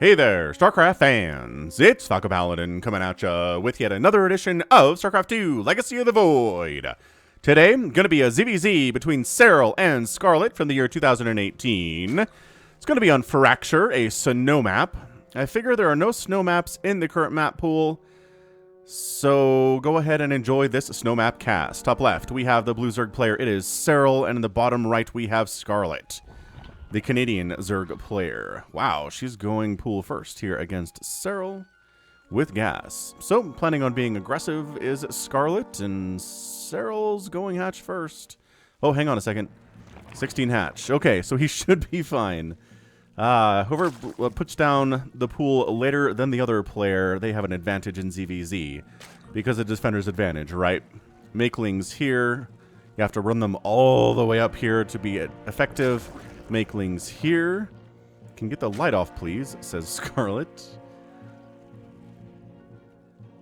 Hey there, StarCraft fans! It's Falcon Paladin coming at ya with yet another edition of StarCraft 2 Legacy of the Void. Today, gonna be a ZVZ between Serral and Scarlett from the year 2018. It's gonna be on Fracture, a snow map. I figure there are no snow maps in the current map pool, so go ahead and enjoy this snow map cast. Top left, we have the blue Zerg player, it is Serral, and in the bottom right, we have Scarlett, the Canadian Zerg player. Wow, she's going pool first here against Serral with gas. So, planning on being aggressive is Scarlett, and Serral's going hatch first. Oh, hang on a second. 16 hatch. Okay, so he should be fine. Whoever puts down the pool later than the other player, they have an advantage in ZVZ. Because of defender's advantage, right? Makelings here. You have to run them all the way up here to be effective. Makelings here. Can get the light off, please, says Scarlett.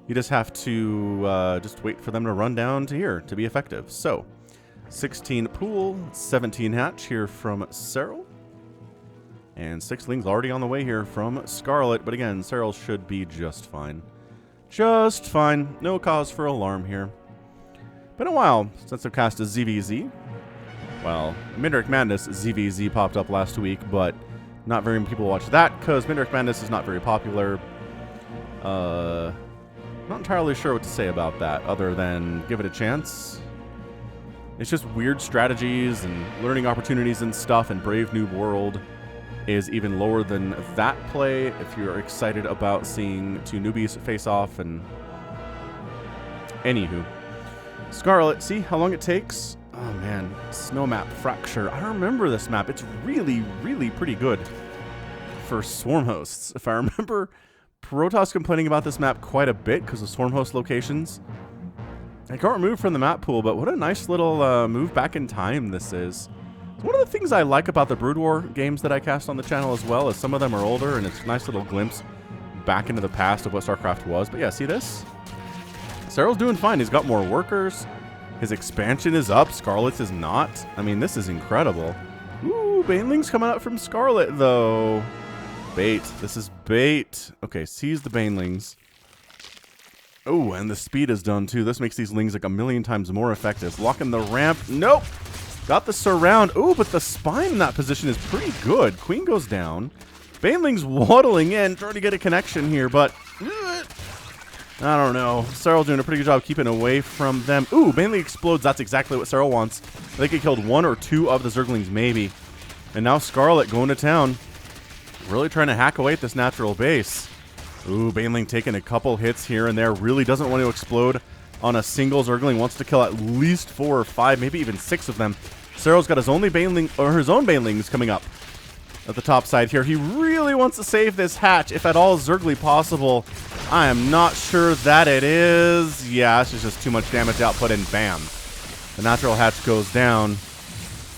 You just have to just wait for them to run down to here to be effective. So, 16 pool, 17 hatch here from Serral. And 6 lings already on the way here from Scarlett. But again, Serral should be just fine. Just fine. No cause for alarm here. Been a while since I've cast a ZVZ. Well, Midrick Madness ZVZ popped up last week, but not very many people watched that because Midrick Madness is not very popular. Not entirely sure what to say about that other than give it a chance. It's just weird strategies and learning opportunities and stuff, and Brave New World is even lower than that play if you're excited about seeing 2 newbies face off. And anywho, Scarlett, see how long it takes? Oh man, snow map Fracture. I remember this map. It's really, really pretty good for swarm hosts. If I remember, Protoss complaining about this map quite a bit because of swarm host locations. I got removed from the map pool, but what a nice little move back in time this is. One of the things I like about the Brood War games that I cast on the channel as well is some of them are older and it's a nice little glimpse back into the past of what StarCraft was. But yeah, see this? Serral's doing fine. He's got more workers. His expansion is up. Scarlett's is not. I mean, this is incredible. Ooh, Baneling's coming out from Scarlett, though. Bait. This is bait. Okay, seize the Banelings. Oh, and the speed is done, too. This makes these lings like a million times more effective. Locking the ramp. Nope. Got the surround. Ooh, but the spine in that position is pretty good. Queen goes down. Baneling's waddling in, trying to get a connection here, but I don't know. Serral doing a pretty good job keeping away from them. Ooh, Baneling explodes. That's exactly what Serral wants. I think he killed 1 or 2 of the Zerglings, maybe. And now Scarlett going to town. Really trying to hack away at this natural base. Ooh, Baneling taking a couple hits here and there. Really doesn't want to explode on a single Zergling. Wants to kill at least 4 or 5, maybe even 6 of them. Serral's got his own Banelings coming up at the top side here. He really wants to save this hatch, if at all Zergly possible. I am not sure that it is. Yeah, this is just too much damage output, and bam. The natural hatch goes down,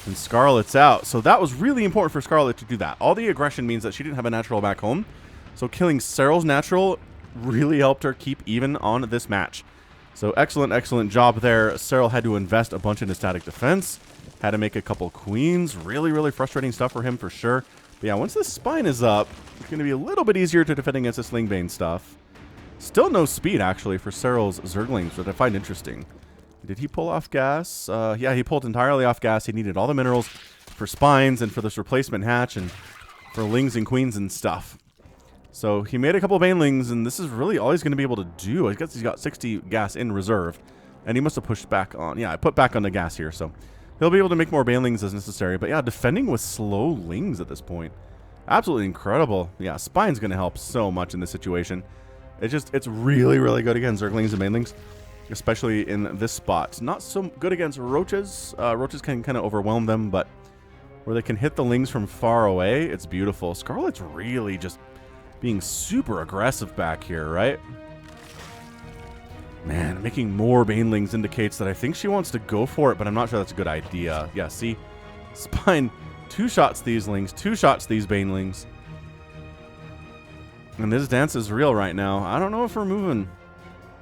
and Scarlett's out. So that was really important for Scarlett to do that. All the aggression means that she didn't have a natural back home. So killing Serral's natural really helped her keep even on this match. So excellent, excellent job there. Serral had to invest a bunch into static defense. Had to make a couple queens. Really, really frustrating stuff for him for sure. But yeah, once the spine is up, it's going to be a little bit easier to defend against this Lingbane stuff. Still no speed, actually, for Serral's Zerglings, which I find interesting. Did he pull off gas? Yeah, he pulled entirely off gas. He needed all the minerals for spines and for this replacement hatch and for lings and queens and stuff. So he made a couple of Banelings, and this is really all he's going to be able to do. I guess he's got 60 gas in reserve, and he must have pushed back on. Yeah, I put back on the gas here, so he'll be able to make more Banelings as necessary. But yeah, defending with slow lings at this point. Absolutely incredible. Yeah, spine's going to help so much in this situation. It's really, really good against Zerglings and Banelings, especially in this spot. Not so good against Roaches. Roaches can kind of overwhelm them, but where they can hit the lings from far away, it's beautiful. Scarlett's really just being super aggressive back here, right? Man, making more Banelings indicates that I think she wants to go for it, but I'm not sure that's a good idea. Yeah, see? Spine 2 shots these lings, 2 shots these Banelings. And this dance is real right now. I don't know if we're moving.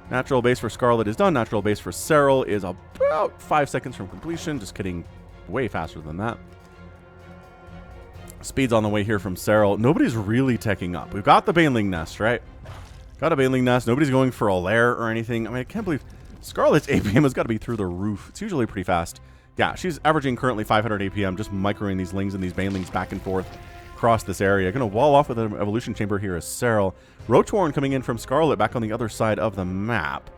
Natural base for Scarlett is done. Natural base for Serral is about 5 seconds from completion. Just kidding. Way faster than that. Speed's on the way here from Serral. Nobody's really teching up. We've got the Baneling Nest, right? Got a Baneling Nest. Nobody's going for a lair or anything. I mean, I can't believe Scarlett's APM has got to be through the roof. It's usually pretty fast. Yeah, she's averaging currently 500 APM, just microing these lings and these Banelings back and forth across this area. Going to wall off with an Evolution Chamber here is Serral. Roachwarren coming in from Scarlett back on the other side of the map.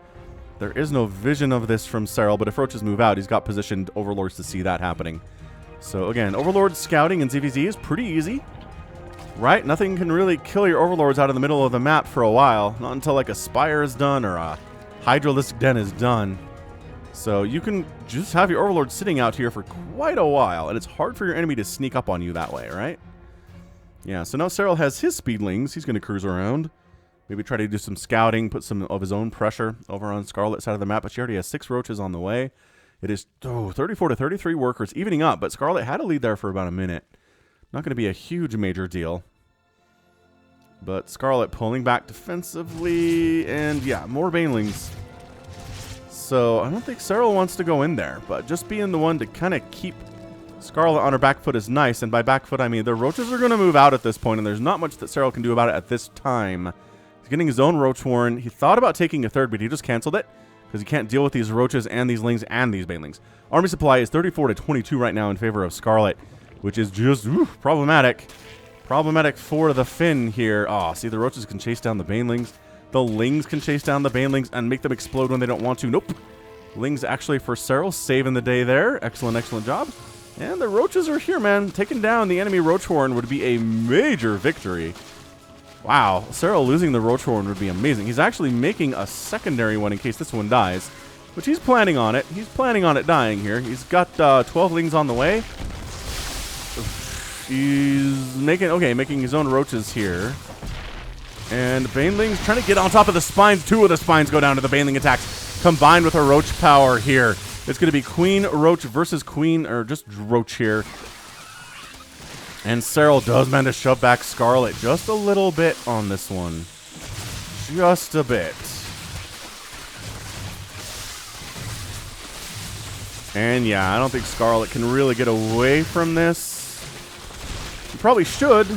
There is no vision of this from Serral, but if roaches move out, he's got positioned Overlords to see that happening. So again, Overlord scouting in ZVZ is pretty easy, right? Nothing can really kill your Overlords out in the middle of the map for a while. Not until like a Spire is done or a Hydralisk Den is done. So you can just have your Overlord sitting out here for quite a while, and it's hard for your enemy to sneak up on you that way, right? Yeah, so now Serral has his Speedlings. He's going to cruise around. Maybe try to do some scouting, put some of his own pressure over on Scarlett's side of the map, but she already has 6 roaches on the way. It is 34 to 33 workers, evening up, but Scarlett had a lead there for about a minute. Not going to be a huge major deal. But Scarlett pulling back defensively, and yeah, more Banelings. So I don't think Serral wants to go in there, but just being the one to kind of keep Scarlett on her back foot is nice, and by back foot I mean the roaches are going to move out at this point, and there's not much that Serral can do about it at this time. He's getting his own Roachwarren. He thought about taking a third, but he just canceled it, because he can't deal with these roaches and these lings and these banelings. Army supply is 34 to 22 right now in favor of Scarlett, which is just problematic. Problematic for the Finn here. Oh, see, the roaches can chase down the banelings. The lings can chase down the banelings and make them explode when they don't want to. Nope. Lings actually for Serral, saving the day there. Excellent, excellent job. And the roaches are here, man. Taking down the enemy Roachwarren would be a major victory. Wow, Serral losing the Roachwarren would be amazing. He's actually making a secondary one in case this one dies, which he's planning on it. He's planning on it dying here. He's got 12 lings on the way. He's making his own roaches here. And Banelings trying to get on top of the spines. 2 of the spines go down to the Baneling attacks, combined with her roach power here. It's going to be Queen Roach versus Queen, or just Roach here. And Serral does manage to shove back Scarlett just a little bit on this one. Just a bit. And yeah, I don't think Scarlett can really get away from this. You probably should.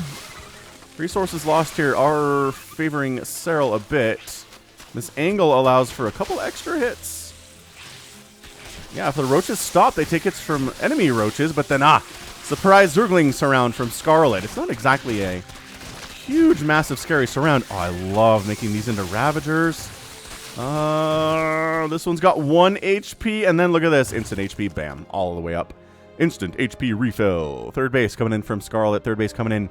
Resources lost here are favoring Serral a bit. This angle allows for a couple extra hits. Yeah, if the roaches stop, they take hits from enemy roaches, but then, surprise Zergling surround from Scarlett. It's not exactly a huge, massive, scary surround. Oh, I love making these into Ravagers. This one's got 1 HP, and then look at this. Instant HP, bam, all the way up. Instant HP refill. Third base coming in from Scarlett. Third base coming in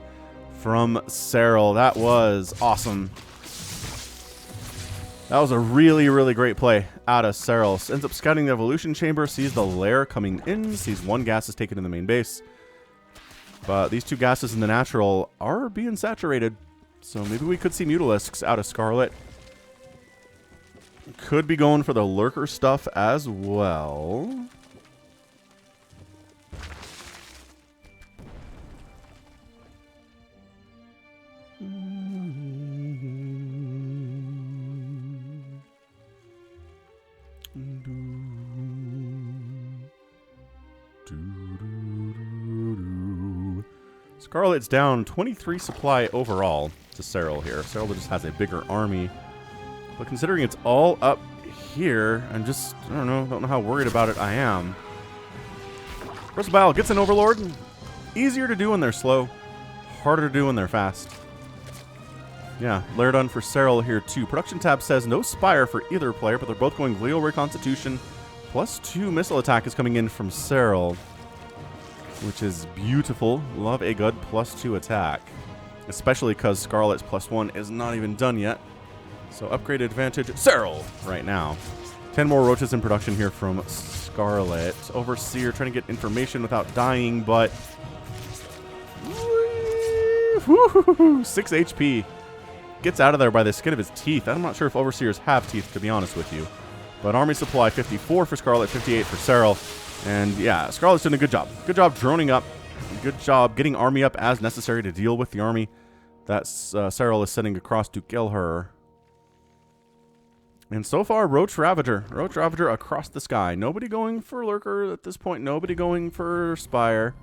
from Serral. That was awesome. That was a really, really great play out of Serral. Ends up scouting the Evolution Chamber, sees the lair coming in, sees 1 gas is taken in the main base. But these 2 gases in the natural are being saturated. So maybe we could see Mutalisks out of Scarlett. Could be going for the lurker stuff as well. Scarlett's down 23 supply overall to Serral here. Serral just has a bigger army. But considering it's all up here, I don't know how worried about it I am. Versatile gets an Overlord. Easier to do when they're slow. Harder to do when they're fast. Yeah, lair done for Serral here too. Production tab says no Spire for either player, but they're both going Glial Reconstitution. +2 missile attack is coming in from Serral, which is beautiful. Love a good +2 attack, especially because Scarlett's +1 is not even done yet. So upgrade advantage Serral right now. 10 more roaches in production here from Scarlett. Overseer trying to get information without dying, but 6 HP. Gets out of there by the skin of his teeth. I'm not sure if Overseers have teeth, to be honest with you. But army supply 54 for Scarlett, 58 for Serral. And yeah, Scarlett's doing a good job. Good job droning up. Good job getting army up as necessary to deal with the army that Serral is sending across to kill her. And so far, Roach Ravager. Roach Ravager across the sky. Nobody going for Lurker at this point. Nobody going for Spire.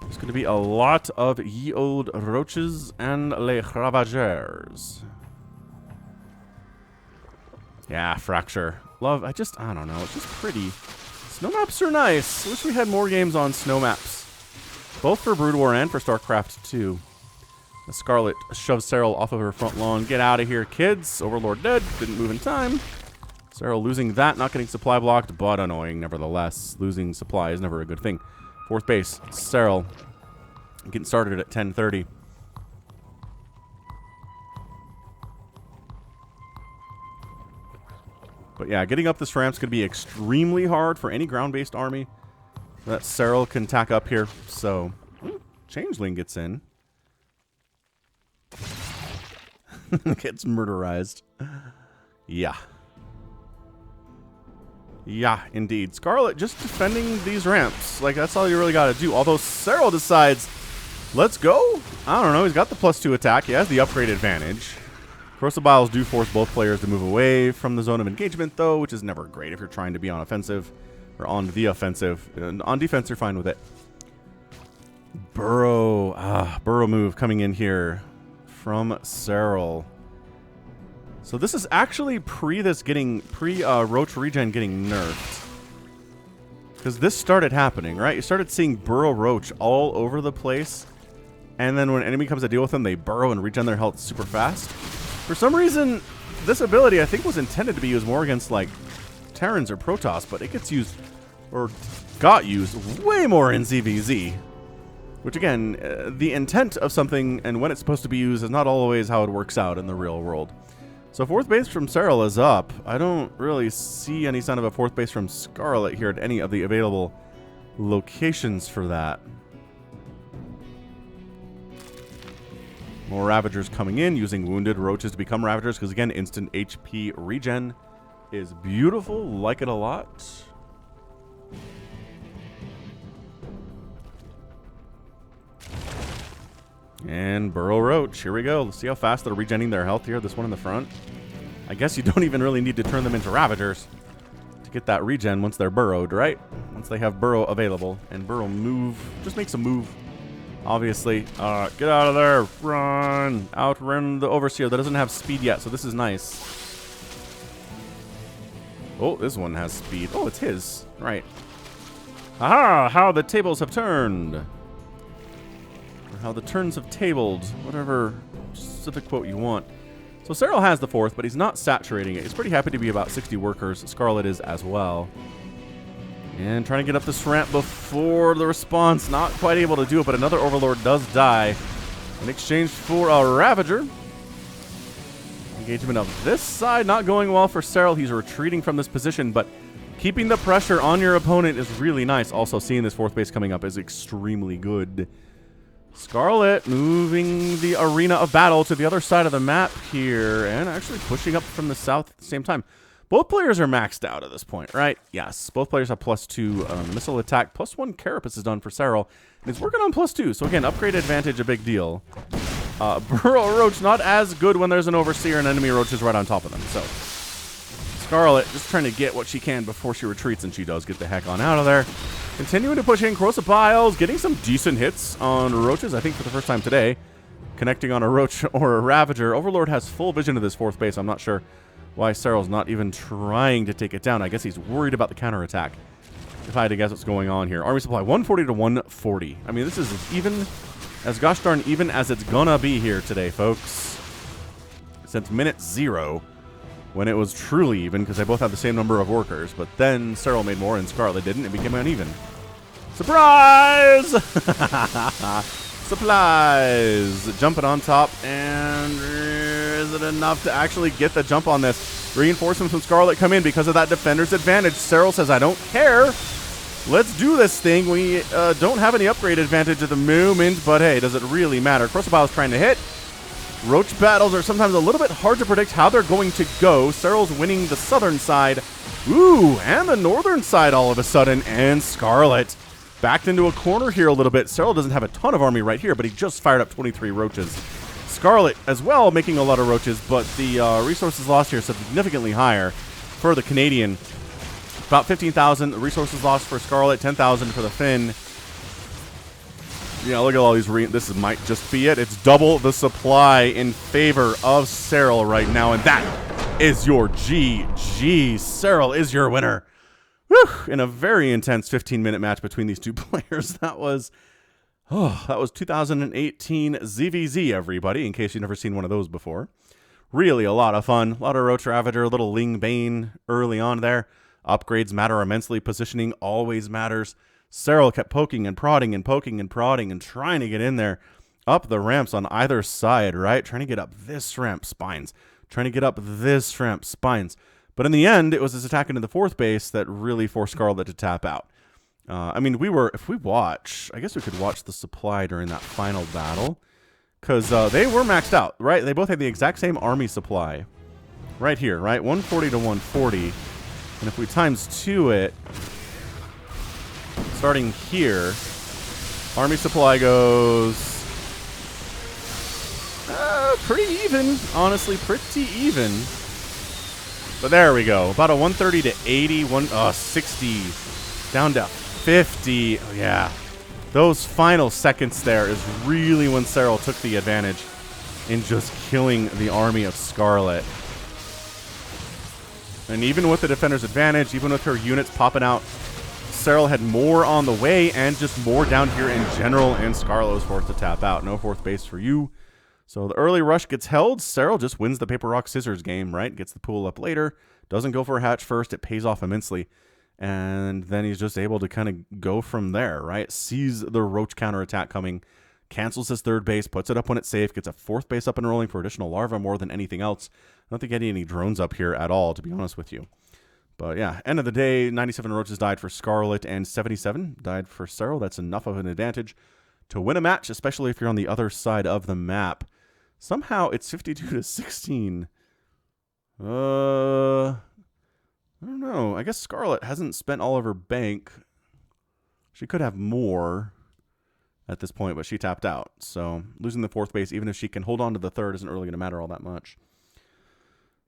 There's going to be a lot of ye old roaches and les ravageurs. Yeah, fracture. Love, I don't know, it's just pretty. Snow maps are nice. Wish we had more games on snow maps. Both for Brood War and for StarCraft 2. The Scarlett shoves Serral off of her front lawn. Get out of here, kids. Overlord dead. Didn't move in time. Serral losing that, not getting supply blocked, but annoying nevertheless. Losing supply is never a good thing. Fourth base, Serral. Getting started at 10:30. But yeah, getting up this ramp's going to be extremely hard for any ground-based army. That Serral can tack up here. So, Changeling gets in. Gets murderized. Yeah. Yeah, indeed. Scarlett just defending these ramps. Like, that's all you really got to do. Although Serral decides, let's go. I don't know. He's got the +2 attack. He has the upgrade advantage. Crucibles do force both players to move away from the zone of engagement, though, which is never great if you're trying to be on offensive or on the offensive. On defense, you're fine with it. Burrow move coming in here from Serral. So this is actually roach regen getting nerfed. Because this started happening, right? You started seeing burrow roach all over the place. And then when an enemy comes to deal with them, they burrow and regen their health super fast. For some reason, this ability I think was intended to be used more against like Terrans or Protoss, but it gets used, or got used, way more in ZVZ. Which again, the intent of something and when it's supposed to be used is not always how it works out in the real world. So fourth base from Serral is up. I don't really see any sign of a fourth base from Scarlett here at any of the available locations for that. More Ravagers coming in, using wounded roaches to become Ravagers, because again, instant HP regen is beautiful. Like it a lot. And Burrow Roach, here we go. Let's see how fast they're regenerating their health here. This one in the front. I guess you don't even really need to turn them into Ravagers to get that regen once they're burrowed, right? Once they have Burrow available. And Burrow move, just makes a move. Obviously, get out of there, run, outrun the Overseer that doesn't have speed yet, so this is nice. Oh, this one has speed. Oh, it's his, right. Aha, how the tables have turned. Or how the turns have tabled, whatever specific quote you want. So Serral has the fourth, but he's not saturating it. He's pretty happy to be about 60 workers. Scarlett is as well. And trying to get up this ramp before the response. Not quite able to do it, but another Overlord does die in exchange for a Ravager. Engagement of this side not going well for Serral. He's retreating from this position, but keeping the pressure on your opponent is really nice. Also, seeing this fourth base coming up is extremely good. Scarlett moving the arena of battle to the other side of the map here, and actually pushing up from the south at the same time. Both players are maxed out at this point, right? Yes, both players have +2 missile attack. +1 Carapace is done for Serral, and he's working on +2. So again, upgrade advantage, a big deal. Burrow Roach not as good when there's an Overseer and enemy roaches right on top of them. So Scarlett just trying to get what she can before she retreats, and she does get the heck on out of there. Continuing to push in, Crucibles, getting some decent hits on roaches, I think for the first time today. Connecting on a roach or a Ravager. Overlord has full vision of this fourth base. I'm not sure why Serral's not even trying to take it down. I guess he's worried about the counterattack. If I had to guess what's going on here. Army supply 140 to 140. I mean, this is as even, as gosh darn even as it's gonna be here today, folks. Since minute 0, when it was truly even, because they both have the same number of workers. But then Serral made more and Scarlett didn't. It became uneven. Surprise! Supplies! Jumping on top, and is it enough to actually get the jump on this? Reinforcements from Scarlett come in because of that defender's advantage. Serral says, I don't care. Let's do this thing. We don't have any upgrade advantage at the moment, but hey, does it really matter? Crucibles trying to hit. Roach battles are sometimes a little bit hard to predict how they're going to go. Serral's winning the southern side. Ooh, and the northern side all of a sudden, and Scarlett backed into a corner here a little bit. Serral doesn't have a ton of army right here, but he just fired up 23 roaches. Scarlett as well making a lot of roaches, but the resources lost here significantly higher for the Canadian. About 15,000 resources lost for Scarlett, 10,000 for the Finn. Yeah, look at all these this might just be it. It's double the supply in favor of Serral right now, and that is your GG. Serral is your winner. Whew, in a very intense 15-minute match between these two players. That was 2018 ZVZ, everybody, in case you've never seen one of those before. Really a lot of fun. A lot of Roach Ravager, a little Ling Bane early on there. Upgrades matter immensely. Positioning always matters. Serral kept poking and prodding and poking and prodding and trying to get in there. Up the ramps on either side, right? Trying to get up this ramp, spines. Trying to get up this ramp, spines. But in the end, it was his attack into the fourth base that really forced Scarlett to tap out. I mean, if we watch, I guess we could watch the supply during that final battle. Because they were maxed out, right? They both had the exact same army supply. Right here, right? 140 to 140. And if we times 2 it, starting here, army supply goes pretty even. Honestly, pretty even. But there we go. About a 130 to 80, 60, down to 50. Oh, yeah. Those final seconds there is really when Serral took the advantage in just killing the army of Scarlett. And even with the defender's advantage, even with her units popping out, Serral had more on the way and just more down here in general, and Scarlett was forced to tap out. No fourth base for you. So the early rush gets held. Serral just wins the paper, rock, scissors game, right? Gets the pool up later. Doesn't go for a hatch first. It pays off immensely. And then he's just able to kind of go from there, right? Sees the Roach counterattack coming, cancels his third base, puts it up when it's safe, gets a fourth base up and rolling for additional larva more than anything else. I don't think any drones up here at all, to be honest with you. But yeah, end of the day, 97 Roaches died for Scarlett and 77 died for Serral. That's enough of an advantage to win a match, especially if you're on the other side of the map. Somehow it's 52 to 16. I don't know. I guess Scarlett hasn't spent all of her bank. She could have more at this point, but she tapped out. So losing the fourth base, even if she can hold on to the third, isn't really going to matter all that much.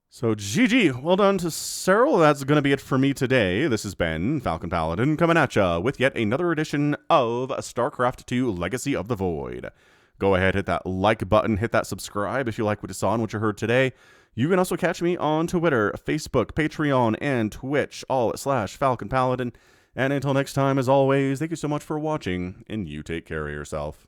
So GG. Well done to Serral. That's going to be it for me today. This has been Falcon Paladin coming at ya with yet another edition of StarCraft 2 Legacy of the Void. Go ahead, hit that like button, hit that subscribe if you like what you saw and what you heard today. You can also catch me on Twitter, Facebook, Patreon, and Twitch, all at /Falcon Paladin. And until next time, as always, thank you so much for watching, and you take care of yourself.